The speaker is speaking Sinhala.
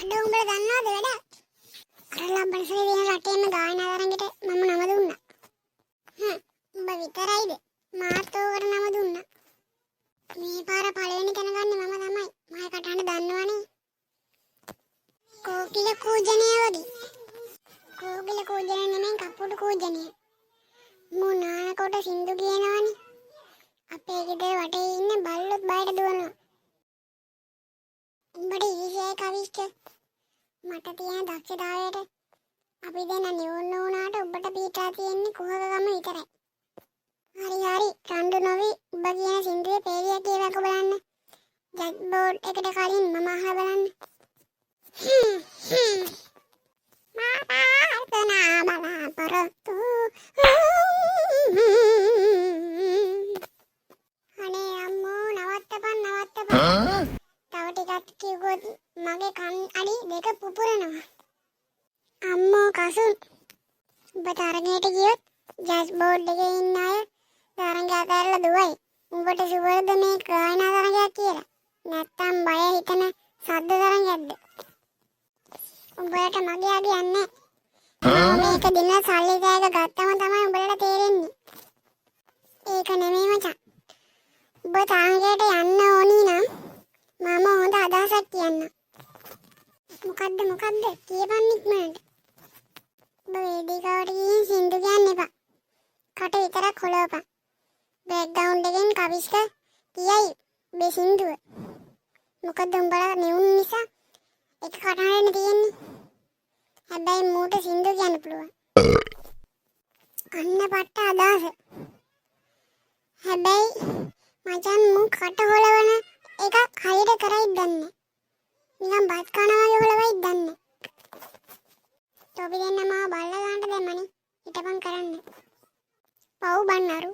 අඩෝ උඹලා දන්නවද වැඩ? අර ලබ්බන්සලේ වෙන රටේම ගායනා තරංගෙට මම නම දුන්නා. උඹ විතරයිද? මාත් ඕකට නම දුන්නා. මේ පාර පළවෙනි තැන ගන්නේ මම තමයි. මගේ කටහඬ දන්නවනේ. කෝකිල කූජනය වගේ. කෝකිල කූජනය නෙමෙයි කපුටු කූජනය. මොනානකොට සින්දු කියනවනේ. අපේ ගෙදර වටේ ඉන්න බල්ලොත් බයට දුවනවා. උඹට ඊර්ෂ්‍යායි කවිෂ්ඨ. මට තියෙන දක්ෂතාවයට අපි දෙන්න නියුන් වුණාට ඔබට පීඩා තියෙන්නේ කුහකකම විතරයි. හරි රණ්ඩු නොවි ඔබ කියන සින්දුවේ පේලිය කියවක බලන්න. ජජ් බෝඩ් එකට කලින් මම අහලා බලන්න. මාතාර්තනා බලාපොරොත්තු අනේ අම්මෝ නවත්තපන් තව ටිකක් කිව්වොත් මගේ කන් අඩි දෙක පුපුරනවා. අම්මෝ කසුන් ඔබ තරගයට ගියොත් ජජ් බෝඩ් එකේ ඉන්න අය තරගය අතහැරලා දුවයි. උඹට සුවරද මේ ගායනා තරගයක් කියලා? නැත්තම් බය හිතන සද්ද තරගයක්ද? උඹලට මගේ අඩියක් නැහැ. මේක දින සල්ලි තෑග ගත්තම තමයි උඹලට තේරෙන්නේ. ඒක නෙමෙයි මචං. ඔබ තරගයට යන්න ඕනි නම් මම හොඳ අදහසක් කියන්නම්. මොකද්ද කියපන් ඉක්මනට. ඔබ වේදිකාවට ගිහින් සින්දු කියන්න එපා. කට විතරක් හොලවපන්. බෑග්ග්‍රවුන්ඩ් එකෙන් කවිෂ්ක කියයි මේ සින්දුව. මොකද උඹලා නියුන් නිසා එක කටහඬනේ තියෙන්නේ. හැබැයි මූට සින්දු කියන්න පුළුවන්. අන්න පට්ට අදහස. හැබැයි මචං මූ කට හොලවන එක හරියට කරයිද දන්නේ. නිකන් බත් කනවා වගේ හොලවයිද දන්නේ. තොපි දෙන්න මාව බල්ලා ගන්නට දැම්මනේ. හිටපන් කරන්න. පව් බන්නරු.